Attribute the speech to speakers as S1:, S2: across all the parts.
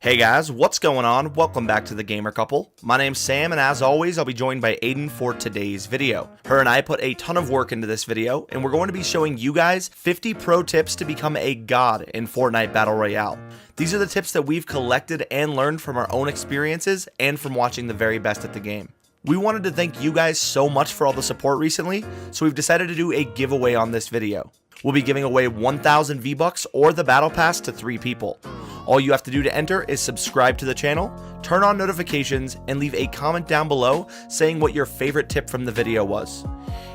S1: Hey guys, what's going on? Welcome back to the Gamer Couple. My name's Sam, and as always, I'll be joined by Aiden for today's video. Her and I put a ton of work into this video, and we're going to be showing you guys 50 pro tips to become a god in Fortnite Battle Royale. These are the tips that we've collected and learned from our own experiences and from watching the very best at the game. We wanted to thank you guys so much for all the support recently, so we've decided to do a giveaway on this video. We'll be giving away 1,000 V-Bucks or the Battle Pass to 3 people. All you have to do to enter is subscribe to the channel, turn on notifications, and leave a comment down below saying what your favorite tip from the video was.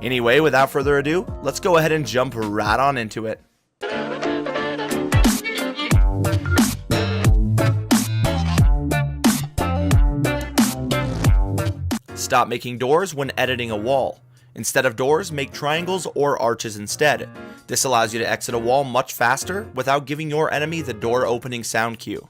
S1: Anyway, without further ado, let's go ahead and jump right on into it. Stop making doors when editing a wall. Instead of doors, make triangles or arches instead. This allows you to exit a wall much faster without giving your enemy the door opening sound cue.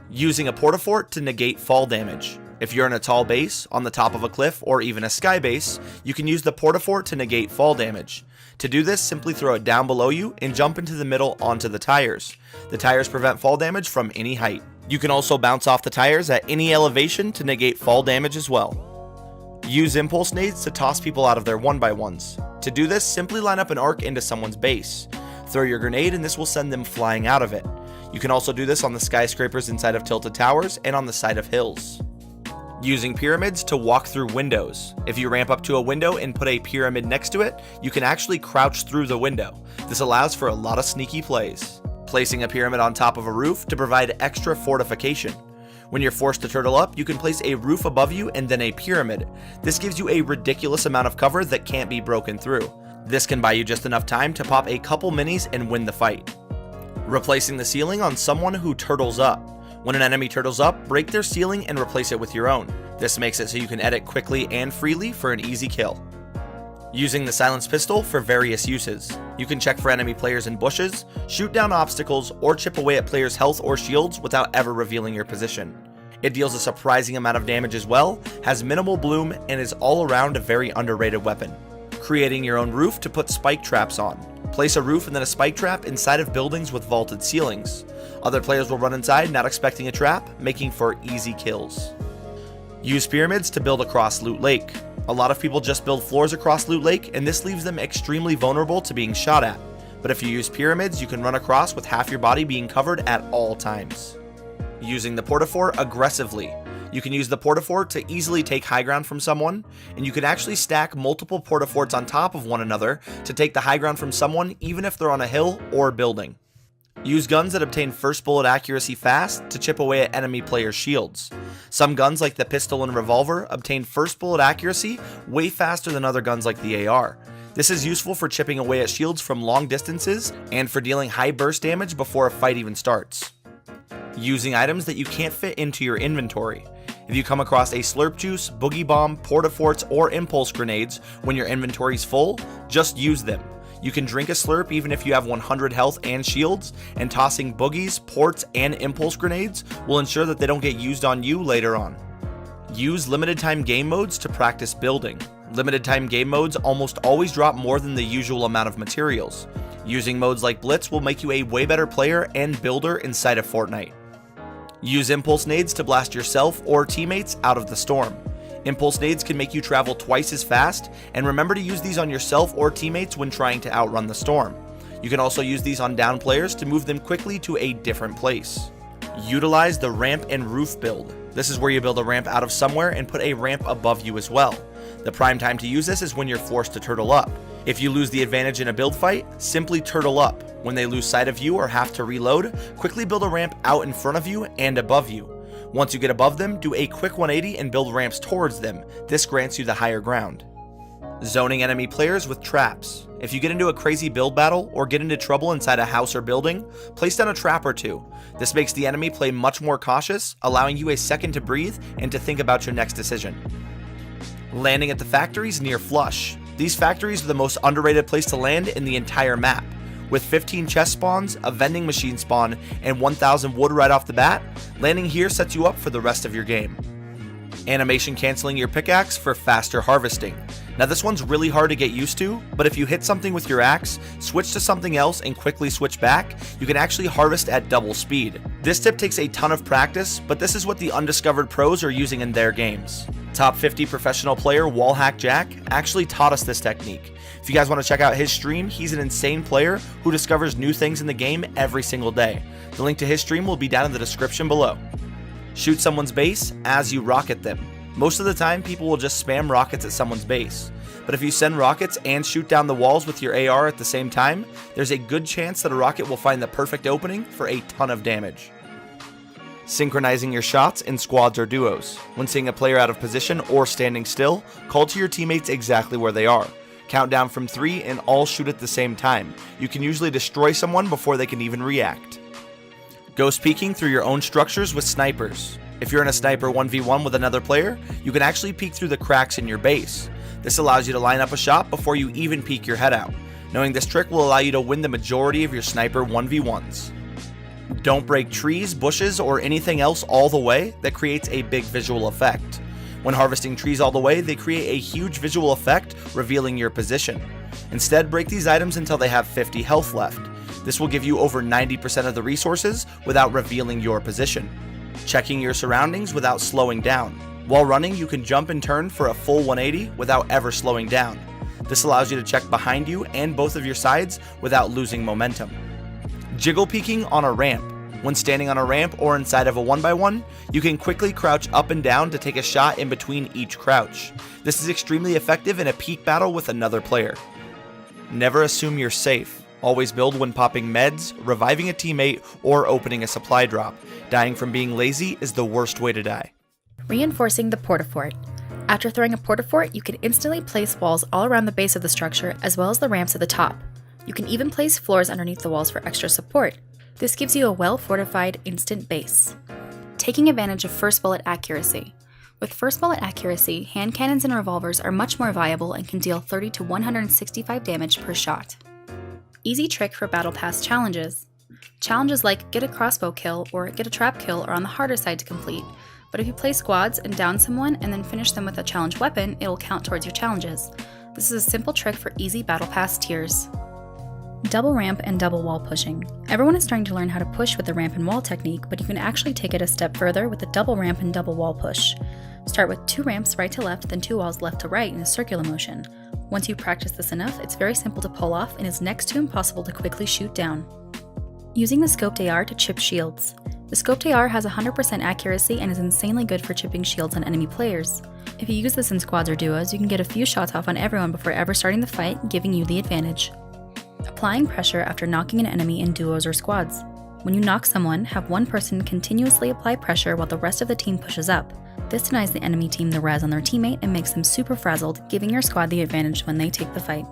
S1: Using a portafort to negate fall damage. If you're in a tall base, on the top of a cliff, or even a sky base, you can use the portafort to negate fall damage. To do this, simply throw it down below you and jump into the middle onto the tires. The tires prevent fall damage from any height. You can also bounce off the tires at any elevation to negate fall damage as well. Use impulse nades to toss people out of their 1x1s. To do this, simply line up an arc into someone's base. Throw your grenade and this will send them flying out of it. You can also do this on the skyscrapers inside of tilted towers and on the side of hills. Using pyramids to walk through windows. If you ramp up to a window and put a pyramid next to it, you can actually crouch through the window. This allows for a lot of sneaky plays. Placing a pyramid on top of a roof to provide extra fortification. When you're forced to turtle up, you can place a roof above you and then a pyramid. This gives you a ridiculous amount of cover that can't be broken through. This can buy you just enough time to pop a couple minis and win the fight. Replacing the ceiling on someone who turtles up. When an enemy turtles up, break their ceiling and replace it with your own. This makes it so you can edit quickly and freely for an easy kill. Using the silenced pistol for various uses. You can check for enemy players in bushes, shoot down obstacles, or chip away at players' health or shields without ever revealing your position. It deals a surprising amount of damage as well, has minimal bloom, and is all around a very underrated weapon. Creating your own roof to put spike traps on. Place a roof and then a spike trap inside of buildings with vaulted ceilings. Other players will run inside not expecting a trap, making for easy kills. Use pyramids to build across Loot Lake. A lot of people just build floors across Loot Lake, and this leaves them extremely vulnerable to being shot at. But if you use pyramids, you can run across with half your body being covered at all times. Using the portafort aggressively. You can use the portafort to easily take high ground from someone, and you can actually stack multiple portaforts on top of one another to take the high ground from someone even if they're on a hill or building. Use guns that obtain first bullet accuracy fast to chip away at enemy players' shields. Some guns like the pistol and revolver obtain first bullet accuracy way faster than other guns like the AR. This is useful for chipping away at shields from long distances and for dealing high burst damage before a fight even starts. Using items that you can't fit into your inventory. If you come across a slurp juice, boogie bomb, portaforts, or impulse grenades when your inventory's full, just use them. You can drink a slurp even if you have 100 health and shields, and tossing boogies, ports, and impulse grenades will ensure that they don't get used on you later on. Use limited time game modes to practice building. Limited time game modes almost always drop more than the usual amount of materials. Using modes like Blitz will make you a way better player and builder inside of Fortnite. Use impulse nades to blast yourself or teammates out of the storm. Impulse nades can make you travel twice as fast, and remember to use these on yourself or teammates when trying to outrun the storm. You can also use these on down players to move them quickly to a different place. Utilize the ramp and roof build. This is where you build a ramp out of somewhere and put a ramp above you as well. The prime time to use this is when you're forced to turtle up. If you lose the advantage in a build fight, simply turtle up. When they lose sight of you or have to reload, quickly build a ramp out in front of you and above you. Once you get above them, do a quick 180 and build ramps towards them. This grants you the higher ground. Zoning enemy players with traps. If you get into a crazy build battle or get into trouble inside a house or building, place down a trap or two. This makes the enemy play much more cautious, allowing you a second to breathe and to think about your next decision. Landing at the factories near flush. These factories are the most underrated place to land in the entire map. With 15 chest spawns, a vending machine spawn, and 1000 wood right off the bat, landing here sets you up for the rest of your game. Animation canceling your pickaxe for faster harvesting. Now this one's really hard to get used to, but if you hit something with your axe, switch to something else and quickly switch back, you can actually harvest at double speed. This tip takes a ton of practice, but this is what the undiscovered pros are using in their games. Top 50 professional player Wallhack Jack actually taught us this technique. If you guys want to check out his stream, he's an insane player who discovers new things in the game every single day. The link to his stream will be down in the description below. Shoot someone's base as you rocket them. Most of the time, people will just spam rockets at someone's base. But if you send rockets and shoot down the walls with your AR at the same time, there's a good chance that a rocket will find the perfect opening for a ton of damage. Synchronizing your shots in squads or duos. When seeing a player out of position or standing still, call to your teammates exactly where they are. Count down from 3 and all shoot at the same time. You can usually destroy someone before they can even react. Ghost peeking through your own structures with snipers. If you're in a sniper 1v1 with another player, you can actually peek through the cracks in your base. This allows you to line up a shot before you even peek your head out. Knowing this trick will allow you to win the majority of your sniper 1v1s. Don't break trees, bushes, or anything else all the way that creates a big visual effect. When harvesting trees all the way, they create a huge visual effect, revealing your position. Instead, break these items until they have 50 health left. This will give you over 90% of the resources without revealing your position. Checking your surroundings without slowing down. While running, you can jump and turn for a full 180 without ever slowing down. This allows you to check behind you and both of your sides without losing momentum. Jiggle peeking on a ramp. When standing on a ramp or inside of a 1x1, you can quickly crouch up and down to take a shot in between each crouch. This is extremely effective in a peek battle with another player. Never assume you're safe. Always build when popping meds, reviving a teammate, or opening a supply drop. Dying from being lazy is the worst way to die.
S2: Reinforcing the porta-fort. After throwing a porta-fort, you can instantly place walls all around the base of the structure as well as the ramps at the top. You can even place floors underneath the walls for extra support. This gives you a well-fortified instant base. Taking advantage of first bullet accuracy. With first bullet accuracy, hand cannons and revolvers are much more viable and can deal 30 to 165 damage per shot. Easy trick for Battle Pass challenges. Challenges like get a crossbow kill or get a trap kill are on the harder side to complete, but if you play squads and down someone and then finish them with a challenge weapon, it will count towards your challenges. This is a simple trick for easy Battle Pass tiers. Double ramp and double wall pushing. Everyone is starting to learn how to push with the ramp and wall technique, but you can actually take it a step further with the double ramp and double wall push. Start with 2 ramps right to left, then 2 walls left to right in a circular motion. Once you practice this enough, it's very simple to pull off and is next to impossible to quickly shoot down. Using the scoped AR to chip shields. The scoped AR has 100% accuracy and is insanely good for chipping shields on enemy players. If you use this in squads or duos, you can get a few shots off on everyone before ever starting the fight, giving you the advantage. Applying pressure after knocking an enemy in duos or squads. When you knock someone, have one person continuously apply pressure while the rest of the team pushes up. This denies the enemy team the res on their teammate and makes them super frazzled, giving your squad the advantage when they take the fight.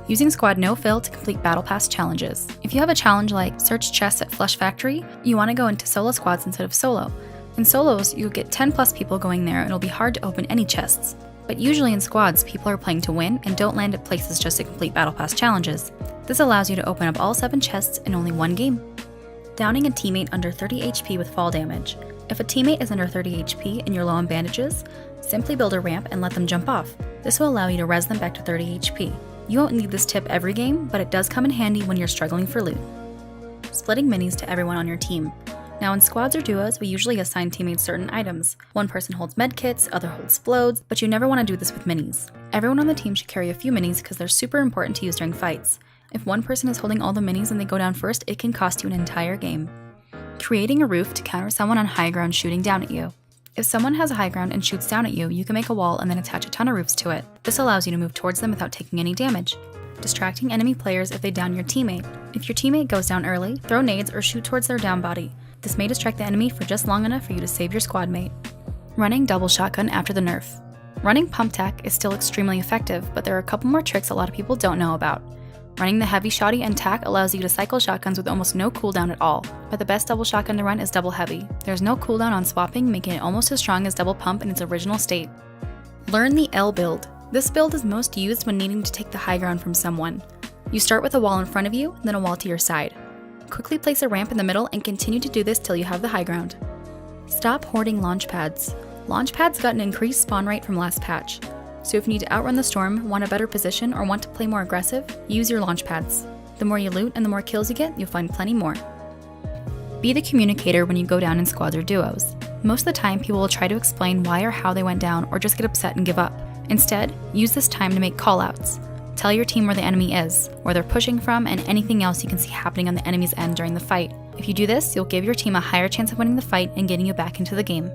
S2: Using squad no-fill to complete Battle Pass challenges. If you have a challenge like search chests at Flush Factory, you want to go into solo squads instead of solo. In solos, you'll get 10 plus people going there and it'll be hard to open any chests. But usually in squads, people are playing to win and don't land at places just to complete Battle Pass challenges. This allows you to open up all 7 chests in only 1 game. Downing a teammate under 30 HP with fall damage. If a teammate is under 30 HP and you're low on bandages, simply build a ramp and let them jump off. This will allow you to res them back to 30 HP. You won't need this tip every game, but it does come in handy when you're struggling for loot. Splitting minis to everyone on your team. Now in squads or duos, we usually assign teammates certain items. One person holds medkits, other holds explodes, but you never want to do this with minis. Everyone on the team should carry a few minis because they're super important to use during fights. If one person is holding all the minis and they go down first, it can cost you an entire game. Creating a roof to counter someone on high ground shooting down at you. If someone has a high ground and shoots down at you, you can make a wall and then attach a ton of roofs to it. This allows you to move towards them without taking any damage. Distracting enemy players if they down your teammate. If your teammate goes down early, throw nades or shoot towards their down body. This may distract the enemy for just long enough for you to save your squad mate. Running double shotgun after the nerf. Running pump tack is still extremely effective, but there are a couple more tricks a lot of people don't know about. Running the heavy shotty and tack allows you to cycle shotguns with almost no cooldown at all, but the best double shotgun to run is double heavy. There's no cooldown on swapping, making it almost as strong as double pump in its original state. Learn the L build. This build is most used when needing to take the high ground from someone. You start with a wall in front of you, then a wall to your side. Quickly place a ramp in the middle and continue to do this till you have the high ground. Stop hoarding launch pads. Launch pads got an increased spawn rate from last patch. So if you need to outrun the storm, want a better position, or want to play more aggressive, use your launch pads. The more you loot and the more kills you get, you'll find plenty more. Be the communicator when you go down in squads or duos. Most of the time, people will try to explain why or how they went down or just get upset and give up. Instead, use this time to make callouts. Tell your team where the enemy is, where they're pushing from, and anything else you can see happening on the enemy's end during the fight. If you do this, you'll give your team a higher chance of winning the fight and getting you back into the game.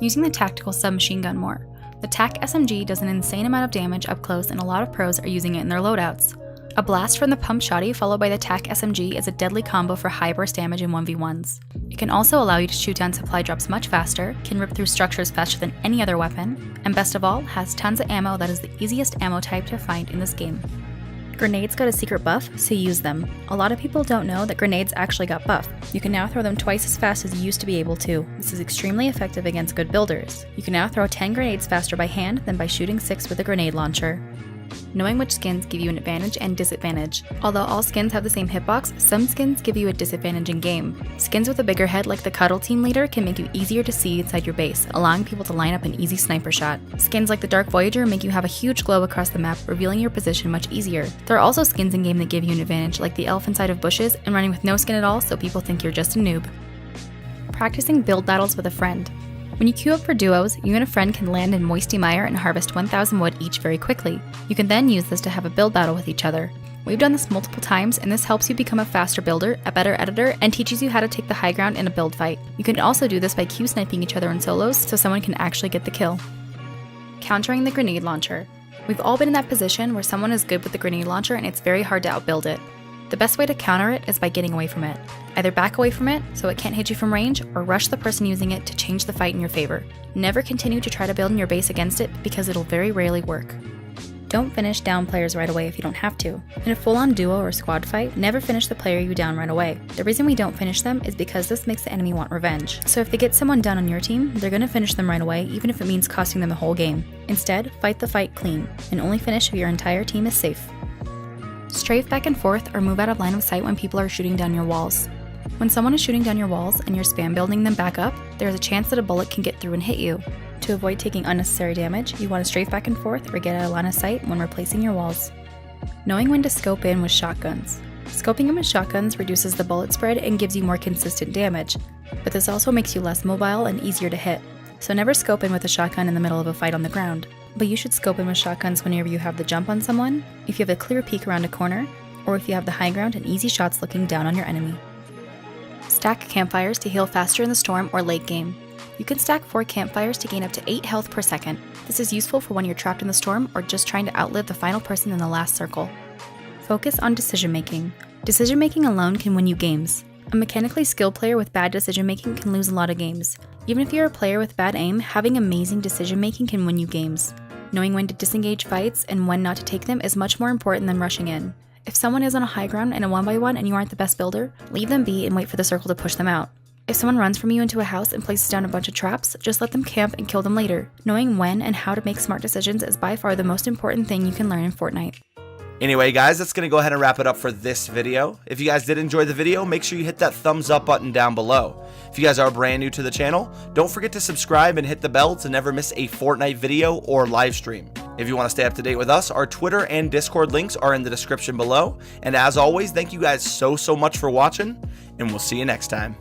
S2: Using the tactical submachine gun more. The TAC SMG does an insane amount of damage up close, and a lot of pros are using it in their loadouts. A blast from the pump shotty followed by the TAC SMG is a deadly combo for high burst damage in 1v1s. It can also allow you to shoot down supply drops much faster, can rip through structures faster than any other weapon, and best of all, has tons of ammo that is the easiest ammo type to find in this game. Grenades got a secret buff, so use them. A lot of people don't know that grenades actually got buffed. You can now throw them twice as fast as you used to be able to. This is extremely effective against good builders. You can now throw 10 grenades faster by hand than by shooting 6 with a grenade launcher. Knowing which skins give you an advantage and disadvantage. Although all skins have the same hitbox, some skins give you a disadvantage in game. Skins with a bigger head like the Cuddle Team Leader can make you easier to see inside your base, allowing people to line up an easy sniper shot. Skins like the Dark Voyager make you have a huge glow across the map, revealing your position much easier. There are also skins in game that give you an advantage, like the Elf inside of bushes and running with no skin at all so people think you're just a noob. Practicing build battles with a friend. When you queue up for duos, you and a friend can land in Moisty Mire and harvest 1,000 wood each very quickly. You can then use this to have a build battle with each other. We've done this multiple times, and this helps you become a faster builder, a better editor, and teaches you how to take the high ground in a build fight. You can also do this by queue sniping each other in solos so someone can actually get the kill. Countering the grenade launcher. We've all been in that position where someone is good with the grenade launcher and it's very hard to outbuild it. The best way to counter it is by getting away from it. Either back away from it so it can't hit you from range, or rush the person using it to change the fight in your favor. Never continue to try to build in your base against it because it'll very rarely work. Don't finish down players right away if you don't have to. In a full-on duo or squad fight, never finish the player you down right away. The reason we don't finish them is because this makes the enemy want revenge. So if they get someone down on your team, they're gonna finish them right away even if it means costing them the whole game. Instead, fight the fight clean, and only finish if your entire team is safe. Strafe back and forth or move out of line of sight when people are shooting down your walls. When someone is shooting down your walls and you're spam building them back up, there is a chance that a bullet can get through and hit you. To avoid taking unnecessary damage, you want to strafe back and forth or get out of line of sight when replacing your walls. Knowing when to scope in with shotguns. Scoping in with shotguns reduces the bullet spread and gives you more consistent damage, but this also makes you less mobile and easier to hit. So never scope in with a shotgun in the middle of a fight on the ground. But you should scope in with shotguns whenever you have the jump on someone, if you have a clear peek around a corner, or if you have the high ground and easy shots looking down on your enemy. Stack campfires to heal faster in the storm or late game. You can stack 4 campfires to gain up to 8 health per second. This is useful for when you're trapped in the storm or just trying to outlive the final person in the last circle. Focus on decision making. Decision making alone can win you games. A mechanically skilled player with bad decision making can lose a lot of games. Even if you're a player with bad aim, having amazing decision making can win you games. Knowing when to disengage fights and when not to take them is much more important than rushing in. If someone is on a high ground in a 1v1 and you aren't the best builder, leave them be and wait for the circle to push them out. If someone runs from you into a house and places down a bunch of traps, just let them camp and kill them later. Knowing when and how to make smart decisions is by far the most important thing you can learn in Fortnite.
S1: Anyway, guys, that's going to go ahead and wrap it up for this video. If you guys did enjoy the video, make sure you hit that thumbs up button down below. If you guys are brand new to the channel, don't forget to subscribe and hit the bell to never miss a Fortnite video or live stream. If you want to stay up to date with us, our Twitter and Discord links are in the description below. And as always, thank you guys so much for watching, and we'll see you next time.